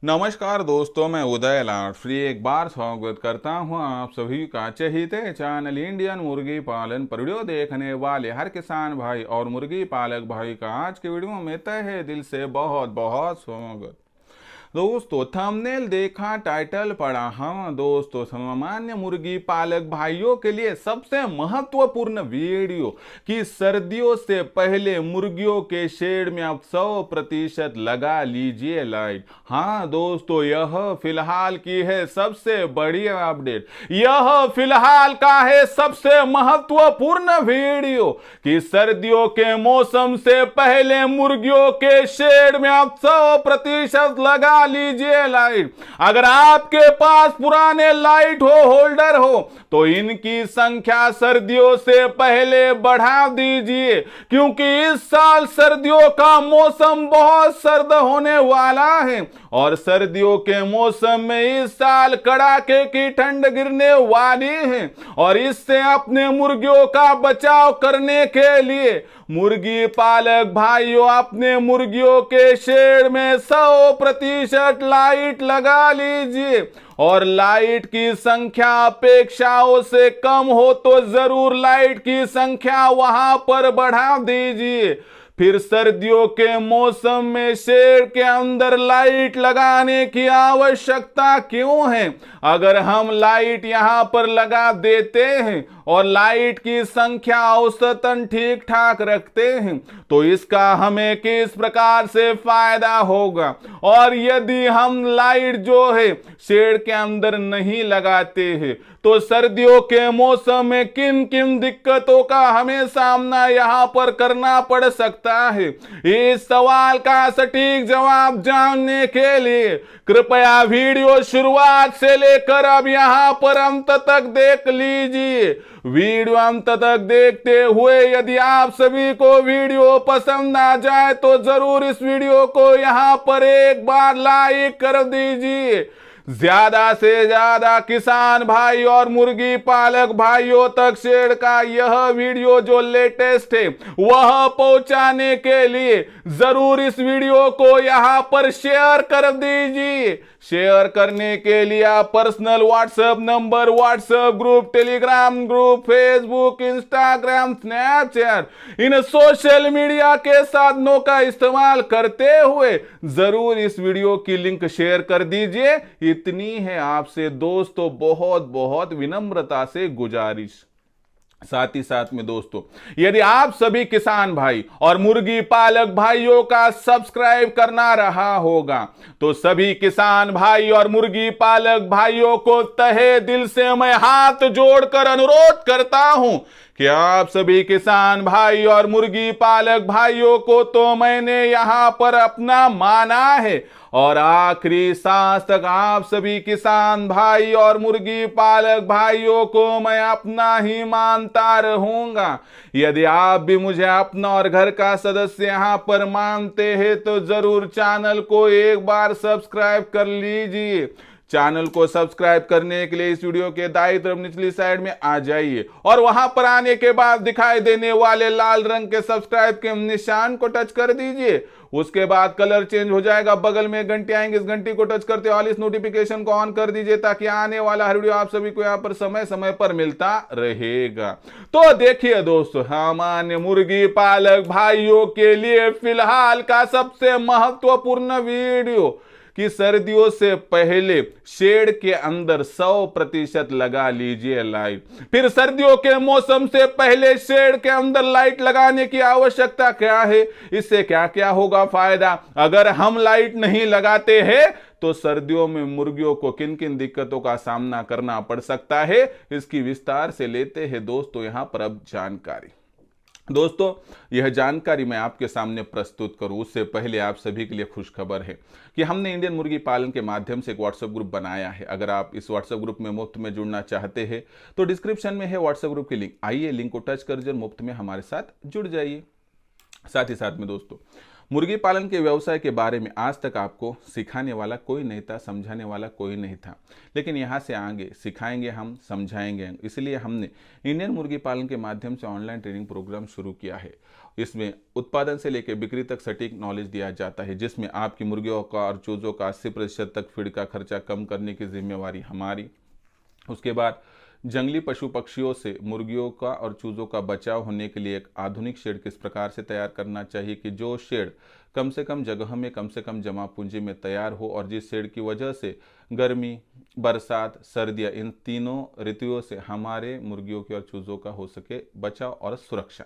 नमस्कार दोस्तों, मैं उदय लाड फ्री एक बार स्वागत करता हूं आप सभी का चहीते चैनल इंडियन मुर्गी पालन पर वीडियो देखने वाले हर किसान भाई और मुर्गी पालक भाई का आज के वीडियो में तहे दिल से बहुत बहुत स्वागत। दोस्तों थंबनेल देखा, टाइटल पढ़ा। हाँ दोस्तों, सामान्य मुर्गी पालक भाइयों के लिए सबसे महत्वपूर्ण वीडियो कि सर्दियों से पहले मुर्गियों के शेड में आप 100% लगा लीजिए लाइट। हाँ दोस्तों, यह फिलहाल की है सबसे बड़ी अपडेट। यह फिलहाल का है सबसे महत्वपूर्ण वीडियो कि सर्दियों के मौसम से पहले मुर्गियों के शेड में आप 100% लगा लीजिए लाइट। अगर आपके पास पुराने लाइट होल्डर हो तो इनकी संख्या सर्दियों से पहले बढ़ा दीजिए, क्योंकि इस साल सर्दियों का मौसम बहुत सर्द होने वाला है और सर्दियों के मौसम में इस साल कड़ाके की ठंड गिरने वाली है। और इससे अपने मुर्गियों का बचाव करने के लिए मुर्गी पालक भाइयों अपने मुर्गियों के शेड में 100% लाइट लगा लीजिए। और लाइट की संख्या अपेक्षाओं से कम हो तो जरूर लाइट की संख्या वहां पर बढ़ा दीजिए। फिर सर्दियों के मौसम में शेड के अंदर लाइट लगाने की आवश्यकता क्यों है? अगर हम लाइट यहां पर लगा देते हैं और लाइट की संख्या औसतन ठीक ठाक रखते हैं तो इसका हमें किस प्रकार से फायदा होगा? और यदि हम लाइट जो है शेड के अंदर नहीं लगाते हैं तो सर्दियों के मौसम में किन किन दिक्कतों का हमें सामना यहां पर करना पड़ सकता है? इस सवाल का सटीक जवाब जानने के लिए कृपया वीडियो शुरुआत से लेकर अब यहां पर अंत तक देख लीजिए। वीडियो अंत तक देखते हुए यदि आप सभी को वीडियो पसंद आ जाए तो जरूर इस वीडियो को यहां पर एक बार लाइक कर दीजिए। ज्यादा से ज्यादा किसान भाई और मुर्गी पालक भाइयों तक शेड का यह वीडियो जो लेटेस्ट है वह पहुंचाने के लिए जरूर इस वीडियो को यहां पर शेयर कर दीजिए। शेयर करने के लिए आप personal WhatsApp number, WhatsApp group, Telegram group, Facebook, Instagram, Snapchat इन सोशल मीडिया के साधनों का इस्तेमाल करते हुए जरूर इस वीडियो की लिंक शेयर कर दीजिए। इतनी है आपसे दोस्तों बहुत बहुत विनम्रता से गुजारिश। साथ ही साथ में दोस्तों, यदि आप सभी किसान भाई और मुर्गी पालक भाइयों का सब्सक्राइब करना रहा होगा तो सभी किसान भाई और मुर्गी पालक भाइयों को तहे दिल से मैं हाथ जोड़कर अनुरोध करता हूं कि आप सभी किसान भाई और मुर्गी पालक भाइयों को तो मैंने यहां पर अपना माना है और आखिरी सांस तक आप सभी किसान भाई और मुर्गी पालक भाइयों को मैं अपना ही मानता रहूंगा। यदि आप भी मुझे अपना और घर का सदस्य यहां पर मानते हैं तो जरूर चैनल को एक बार सब्सक्राइब कर लीजिए। चैनल को सब्सक्राइब करने के लिए इस वीडियो के दाईं तरफ निचली साइड में आ जाइए और वहां पर आने के बाद दिखाई देने वाले लाल रंग के सब्सक्राइब के निशान को टच कर दीजिए। उसके बाद कलर चेंज हो जाएगा, बगल में घंटी आएंगे, इस घंटी को टच करते ऑल इस नोटिफिकेशन को ऑन कर दीजिए ताकि आने वाला हर वीडियो आप सभी को यहाँ पर समय समय पर मिलता रहेगा। तो देखिए दोस्तों, सामान्य मुर्गी पालक भाइयों के लिए फिलहाल का सबसे महत्वपूर्ण वीडियो कि सर्दियों से पहले शेड के अंदर 100% लगा लीजिए लाइट। फिर सर्दियों के मौसम से पहले शेड के अंदर लाइट लगाने की आवश्यकता क्या है, इससे क्या क्या होगा फायदा? अगर हम लाइट नहीं लगाते हैं तो सर्दियों में मुर्गियों को किन किन दिक्कतों का सामना करना पड़ सकता है, इसकी विस्तार से लेते हैं दोस्तों यहां पर अब जानकारी। दोस्तों, यह जानकारी मैं आपके सामने प्रस्तुत करूं उससे पहले आप सभी के लिए खुशखबर है कि हमने इंडियन मुर्गी पालन के माध्यम से एक व्हाट्सएप ग्रुप बनाया है। अगर आप इस व्हाट्सएप ग्रुप में मुफ्त में जुड़ना चाहते हैं तो डिस्क्रिप्शन में है व्हाट्सएप ग्रुप की लिंक, आइए लिंक को टच कर मुफ्त में हमारे साथ जुड़ जाइए। साथ ही साथ में दोस्तों, मुर्गी पालन के व्यवसाय के बारे में आज तक आपको सिखाने वाला कोई नहीं था, समझाने वाला कोई नहीं था, लेकिन यहाँ से आगे सिखाएंगे हम, समझाएंगे हम। इसलिए हमने इंडियन मुर्गी पालन के माध्यम से ऑनलाइन ट्रेनिंग प्रोग्राम शुरू किया है। इसमें उत्पादन से लेकर बिक्री तक सटीक नॉलेज दिया जाता है, जिसमें आपकी मुर्गियों का और चूज़ों का 80% तक फीड का खर्चा कम करने की जिम्मेवारी हमारी। उसके बाद जंगली पशु पक्षियों से मुर्गियों का और चूज़ों का बचाव होने के लिए एक आधुनिक शेड किस प्रकार से तैयार करना चाहिए कि जो शेड कम से कम जगह में कम से कम जमा पूंजी में तैयार हो, और जिस शेड की वजह से गर्मी, बरसात, सर्दियाँ इन तीनों ऋतुओं से हमारे मुर्गियों के और चूज़ों का हो सके बचाव और सुरक्षा।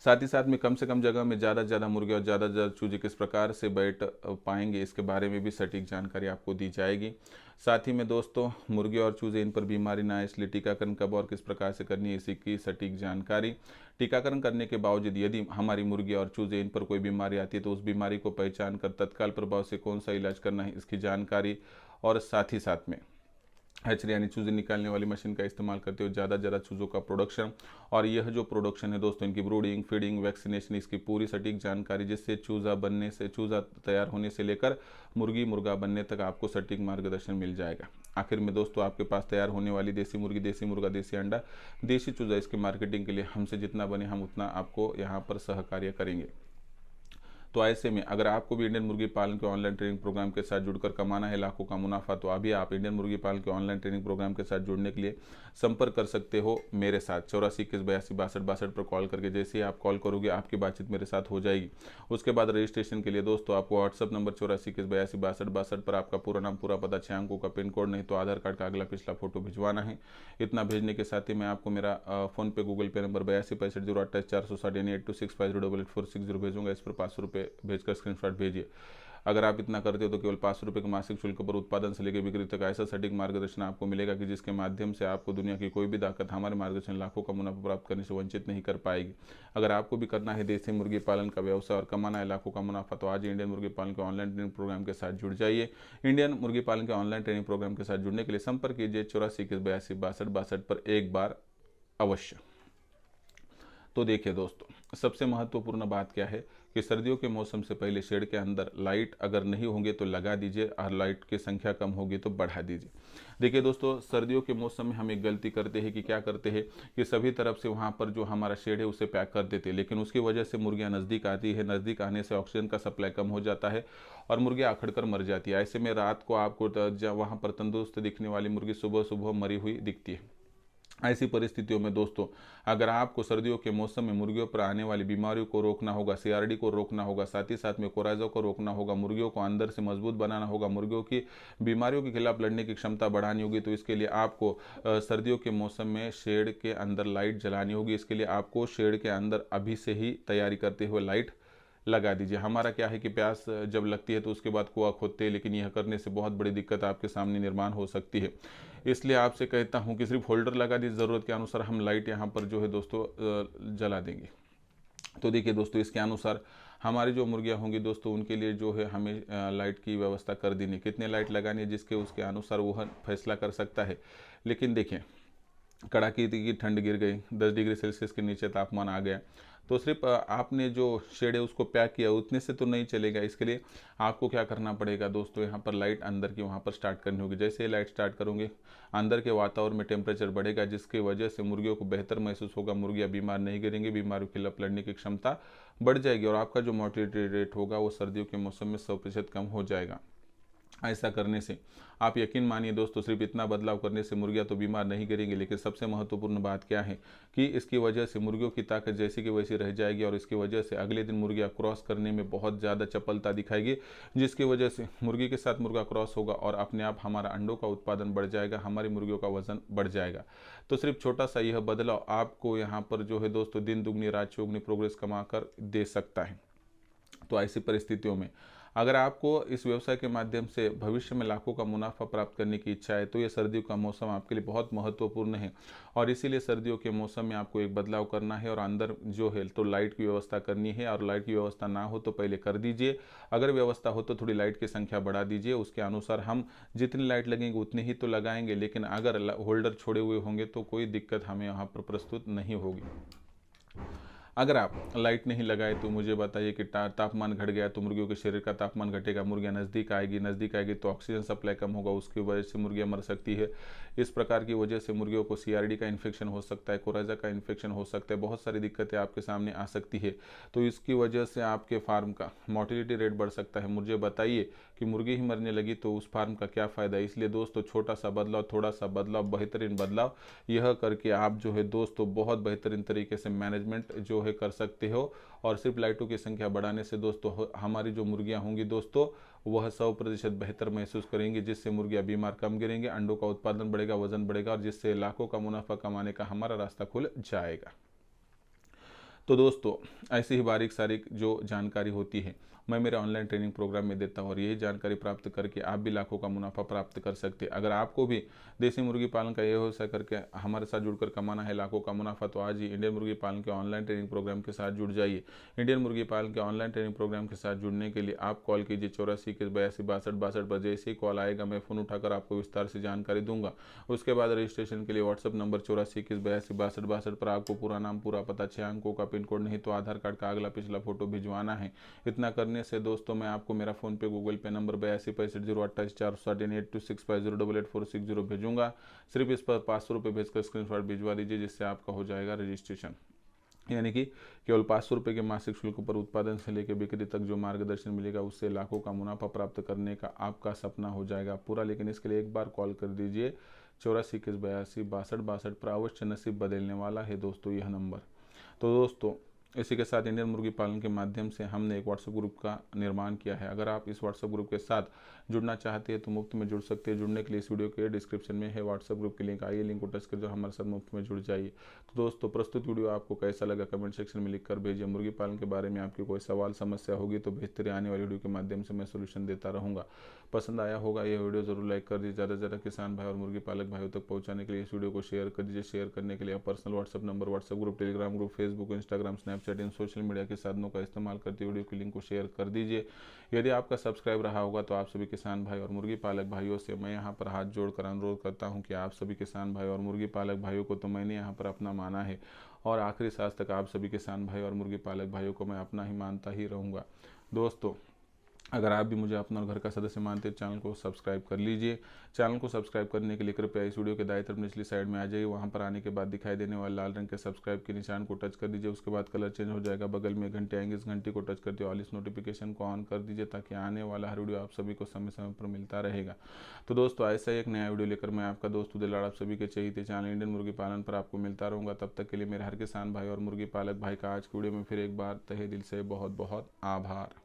साथ ही साथ में कम से कम जगह में ज़्यादा से ज़्यादा मुर्गे और ज़्यादा से ज़्यादा चूजे किस प्रकार से बैठ पाएंगे, इसके बारे में भी सटीक जानकारी आपको दी जाएगी। साथ ही में दोस्तों मुर्गे और चूजे इन पर बीमारी ना आए, इसलिए टीकाकरण कब और किस प्रकार से करनी है, इसी की सटीक जानकारी। टीकाकरण करने के बावजूद यदि हमारी मुर्गी और चूजे इन पर कोई बीमारी आती है तो उस बीमारी को पहचान कर तत्काल प्रभाव से कौन सा इलाज करना है, इसकी जानकारी। और साथ ही साथ में हैचरी यानी चूजे निकालने वाली मशीन का इस्तेमाल करते हुए ज़्यादा से ज़्यादा चूज़ों का प्रोडक्शन, और यह जो प्रोडक्शन है दोस्तों इनकी ब्रूडिंग, फीडिंग, वैक्सीनेशन, इसकी पूरी सटीक जानकारी, जिससे चूज़ा तैयार होने से लेकर मुर्गी मुर्गा बनने तक आपको सटीक मार्गदर्शन मिल जाएगा। आखिर में दोस्तों आपके पास तैयार होने वाली देसी मुर्गी, देसी मुर्गा, देसी अंडा, देसी चूज़ा, इसकी मार्केटिंग के लिए हमसे जितना बने हम उतना आपको यहाँ पर सहकार्य करेंगे। तो ऐसे में अगर आपको भी इंडियन मुर्गी पालन के ऑनलाइन ट्रेनिंग प्रोग्राम के साथ जुड़कर कमाना है लाखों का मुनाफा, तो अभी आप इंडियन मुर्गी पालन के ऑनलाइन ट्रेनिंग प्रोग्राम के साथ जुड़ने के लिए संपर्क कर सकते हो मेरे साथ 84 21 82 62 पर कॉल करके। जैसे ही आप कॉल करोगे आपकी बातचीत मेरे साथ हो जाएगी। उसके बाद रजिस्ट्रेशन के लिए दोस्तों आपको व्हाट्सअप नंबर 84 21 82 62 पर आपका पूरा नाम, पूरा पता, 6 अंकों का पिन कोड, नहीं तो आधार कार्ड का अगला पिछला फोटो भिजवाना है। इतना भेजने के साथ ही मैं आपको मेरा फोन पे, गूगल पे नंबर 82 65 028 यानी 8265084640 भेजूंगा। इस पर 500 रुपये भेजकर स्क्रीनशॉट भेजिए। अगर आप इतना करते हो तो केवल 500 रुपये के मासिक शुल्क पर उत्पादन से लेकर बिक्री तक ऐसा सटीक मार्गदर्शन आपको मिलेगा कि जिसके माध्यम से आपको दुनिया की कोई भी ताकत हमारे मार्गदर्शन लाखों का मुनाफा प्राप्त करने से वंचित नहीं कर पाएगी। अगर आपको भी करना है देसी मुर्गी पालन का व्यवसाय और कमाना है लाखों का मुनाफा, तो आज इंडियन मुर्गी पालन के ऑनलाइन ट्रेनिंग प्रोग्राम के साथ जुड़ जाइए। इंडियन मुर्गी पालन के ऑनलाइन ट्रेनिंग प्रोग्राम के साथ जुड़ने के लिए संपर्क कीजिए 84 21 82 62 पर एक बार अवश्य। तो देखिए दोस्तों, सबसे महत्वपूर्ण बात क्या है कि सर्दियों के मौसम से पहले शेड के अंदर लाइट अगर नहीं होंगे तो लगा दीजिए, और लाइट की संख्या कम होगी तो बढ़ा दीजिए। देखिए दोस्तों, सर्दियों के मौसम में हम एक गलती करते हैं कि क्या करते हैं कि सभी तरफ से वहाँ पर जो हमारा शेड है उसे पैक कर देते हैं, लेकिन उसकी वजह से मुर्गियाँ नज़दीक आती है, नज़दीक आने से ऑक्सीजन का सप्लाई कम हो जाता है और मुर्गियाँ अखड़ कर मर जाती है। ऐसे में रात को आपको वहाँ पर तंदुरुस्त दिखने वाली मुर्गी सुबह सुबह मरी हुई दिखती है। ऐसी परिस्थितियों में दोस्तों अगर आपको सर्दियों के मौसम में मुर्गियों पर आने वाली बीमारियों को रोकना होगा, सीआरडी को रोकना होगा, साथ ही साथ में कोराइजा को रोकना होगा, मुर्गियों को अंदर से मजबूत बनाना होगा, मुर्गियों की बीमारियों के खिलाफ लड़ने की क्षमता बढ़ानी होगी, तो इसके लिए आपको सर्दियों के मौसम में शेड के अंदर लाइट जलानी होगी। इसके लिए आपको शेड के अंदर अभी से ही तैयारी करते हुए लाइट लगा दीजिए। हमारा क्या है कि प्यास जब लगती है तो उसके बाद कुआं खोदते हैं, लेकिन यह करने से बहुत बड़ी दिक्कत आपके सामने निर्माण हो सकती है। इसलिए आपसे कहता हूं कि सिर्फ होल्डर लगा दीजिए, ज़रूरत के अनुसार हम लाइट यहाँ पर जो है दोस्तों जला देंगे। तो देखिए दोस्तों, इसके अनुसार हमारी जो मुर्गियां होंगी दोस्तों उनके लिए जो है हमें लाइट की व्यवस्था कर देनी, कितने लाइट लगानी है जिसके उसके अनुसार वह फैसला कर सकता है। लेकिन देखिए, कड़ाके की ठंड गिर गई, 10 डिग्री सेल्सियस के नीचे तापमान आ गया, तो सिर्फ आपने जो शेड है उसको पैक किया उतने से तो नहीं चलेगा। इसके लिए आपको क्या करना पड़ेगा दोस्तों, यहाँ पर लाइट अंदर की वहाँ पर स्टार्ट करनी होगी। जैसे ही लाइट स्टार्ट करोगे अंदर के वातावरण में टेम्परेचर बढ़ेगा, जिसकी वजह से मुर्गियों को बेहतर महसूस होगा, मुर्गियाँ बीमार नहीं गिरेंगी, बीमारियों के खिलाफ लड़ने की क्षमता बढ़ जाएगी और आपका जो मोर्टेलिटी रेट होगा वो सर्दियों के मौसम में 100% कम हो जाएगा। ऐसा करने से आप यकीन मानिए दोस्तों, सिर्फ इतना बदलाव करने से मुर्गियां तो बीमार नहीं गिरेंगी, लेकिन सबसे महत्वपूर्ण बात क्या है कि इसकी वजह से मुर्गियों की ताकत जैसी की वैसी रह जाएगी और इसकी वजह से अगले दिन मुर्गियां क्रॉस करने में बहुत ज़्यादा चपलता दिखाएगी, जिसकी वजह से मुर्गी के साथ मुर्गा क्रॉस होगा और अपने आप हमारा अंडों का उत्पादन बढ़ जाएगा, हमारी मुर्गियों का वजन बढ़ जाएगा। तो सिर्फ छोटा सा यह बदलाव आपको यहाँ पर जो है दोस्तों दिन दुगनी रात चौगुनी प्रोग्रेस कमा कर दे सकता है। तो ऐसी परिस्थितियों में अगर आपको इस व्यवसाय के माध्यम से भविष्य में लाखों का मुनाफा प्राप्त करने की इच्छा है तो ये सर्दियों का मौसम आपके लिए बहुत महत्वपूर्ण है और इसीलिए सर्दियों के मौसम में आपको एक बदलाव करना है और अंदर जो है तो लाइट की व्यवस्था करनी है। और लाइट की व्यवस्था ना हो तो पहले कर दीजिए, अगर व्यवस्था हो तो थोड़ी लाइट की संख्या बढ़ा दीजिए। उसके अनुसार हम जितनी लाइट लगेंगे उतनी ही तो लगाएंगे, लेकिन अगर होल्डर छोड़े हुए होंगे तो कोई दिक्कत हमें यहाँ पर प्रस्तुत नहीं होगी। अगर आप लाइट नहीं लगाए तो मुझे बताइए कि तापमान घट गया तो मुर्गियों के शरीर का तापमान घटेगा, मुर्गियाँ नज़दीक आएगी तो ऑक्सीजन सप्लाई कम होगा, उसकी वजह से मुर्गियाँ मर सकती है। इस प्रकार की वजह से मुर्गियों को CRD का इन्फेक्शन हो सकता है, कोराजा का इन्फेक्शन हो सकता है, बहुत सारी दिक्कतें आपके सामने आ सकती है। तो इसकी वजह से आपके फार्म का मोर्टेलिटी रेट बढ़ सकता है। मुझे बताइए कि मुर्गी ही मरने लगी तो उस फार्म का क्या फ़ायदा है। इसलिए दोस्तों छोटा सा बदलाव, थोड़ा सा बदलाव, बेहतरीन बदलाव, यह करके आप जो है दोस्तों बहुत बेहतरीन तरीके से मैनेजमेंट जो है कर सकते हो। और सिर्फ लाइटों की संख्या बढ़ाने से दोस्तों हमारी जो मुर्गियां होंगी दोस्तों वह 100% बेहतर महसूस करेंगी, जिससे मुर्गियां बीमार कम गिरेंगे, अंडों का उत्पादन बढ़ेगा, वजन बढ़ेगा और जिससे लाखों का मुनाफा कमाने का हमारा रास्ता खुल जाएगा। तो दोस्तों ऐसी ही बारीक सारीक जो जानकारी होती है मैं मेरे ऑनलाइन ट्रेनिंग प्रोग्राम में देता हूँ और यही जानकारी प्राप्त करके आप भी लाखों का मुनाफा प्राप्त कर सकते हैं। अगर आपको भी देसी मुर्गी पालन का ये व्यवसाय करके हमारे साथ जुड़कर कमाना है लाखों का मुनाफा, तो आज ही इंडियन मुर्गी पालन के ऑनलाइन ट्रेनिंग प्रोग्राम के साथ जुड़ जाइए। इंडियन मुर्गी पालन के ऑनलाइन ट्रेनिंग प्रोग्राम के साथ जुड़ने के लिए आप कॉल कीजिए 84 81 62 62 पर। जैसे ही कॉल आएगा मैं फ़ोन उठाकर आपको विस्तार से जानकारी दूंगा। उसके बाद रजिस्ट्रेशन के लिए व्हाट्सअप नंबर 84 81 62 62 पर आपको पूरा नाम, पूरा पता, 6 अंकों का पिन कोड, नहीं तो आधार कार्ड का अगला पिछला फोटो भिजवाना है। इतना करने से दोस्तों मैं आपको मेरा फोन पे, गूगल पे नंबर 82 65 0 28 460 8846 भेजूंगा। सिर्फ इस पर 500 रुपये भेजकर स्क्रीनशॉट भिजवा दीजिए, जिससे आपका हो जाएगा रजिस्ट्रेशन। यानी कि केवल 500 रुपये के मासिक शुल्क पर उत्पादन से लेकर बिक्री तक जो मार्गदर्शन मिलेगा उससे लाखों का मुनाफा प्राप्त करने का आपका सपना हो जाएगा पूरा। लेकिन इसके लिए एक बार कॉल कर दीजिए 84 81 62 62 पर। अवश्य नसीब बदलने वाला है दोस्तों यह नंबर। तो दोस्तों इसी के साथ इंडियन मुर्गी पालन के माध्यम से हमने एक व्हाट्सएप ग्रुप का निर्माण किया है। अगर आप इस व्हाट्सएप ग्रुप के साथ जुड़ना चाहते हैं तो मुफ्त में जुड़ सकते हैं। जुड़ने के लिए इस वीडियो के डिस्क्रिप्शन में है व्हाट्सएप ग्रुप की लिंक, आइए लिंक को टच कर जो हमारे साथ मुफ्त में जुड़ जाइए। तो दोस्तों प्रस्तुत वीडियो आपको कैसा लगा कमेंट सेक्शन में लिख कर भेजिए। मुर्गी पालन के बारे में आपकी कोई सवाल समस्या होगी तो भेजते रहिए, आने वाली वीडियो के माध्यम से मैं सोल्यूशन देता रहूँगा। पसंद आया होगा यह वीडियो जरूर लाइक कर दीजिए। ज़्यादा से ज़्यादा किसान भाई और मुर्गी पालक भाइयों तक पहुँचाने के लिए इस वीडियो को शेयर कर दीजिए। शेयर करने के लिए personal WhatsApp number, WhatsApp group, Telegram group, Facebook, Instagram, Snapchat, इन सोशल मीडिया के साधनों का इस्तेमाल करते वीडियो की लिंक को शेयर कर दीजिए। यदि आपका सब्सक्राइब रहा होगा तो आप सभी किसान भाई और मुर्गी पालक भाइयों से मैं यहाँ पर हाथ जोड़कर अनुरोध करता हूँ कि आप सभी किसान भाई और मुर्गी पालक भाइयों को तो मैंने यहाँ पर अपना माना है और आखिरी सांस तक आप सभी किसान भाई और मुर्गी पालक भाइयों को मैं अपना ही मानता ही रहूँगा। दोस्तों अगर आप भी मुझे अपना घर का सदस्य मानते हैं चैनल को सब्सक्राइब कर लीजिए। चैनल को सब्सक्राइब करने के लिए कृपया इस वीडियो के दाएं तरफ निचली साइड में आ जाइए। वहां पर आने के बाद दिखाई देने वाले लाल रंग के सब्सक्राइब के निशान को टच कर दीजिए। उसके बाद कलर चेंज हो जाएगा, बगल में घंटे आएंगे, इस घंटे को टच करते ऑल इस नोटिफिकेशन को ऑन कर दीजिए ताकि आने वाला हर वीडियो आप सभी को समय समय पर मिलता रहेगा। तो दोस्तों ऐसा ही एक नया वीडियो लेकर मैं आपका दोस्त उदयलाल आप सभी के चहेते चैनल इंडियन मुर्गी पालन पर आपको मिलता रहूँगा। तब तक के लिए मेरे हर किसान भाई और मुर्गी पालक भाई का आज की वीडियो में फिर एक बार तहे दिल से बहुत बहुत आभार।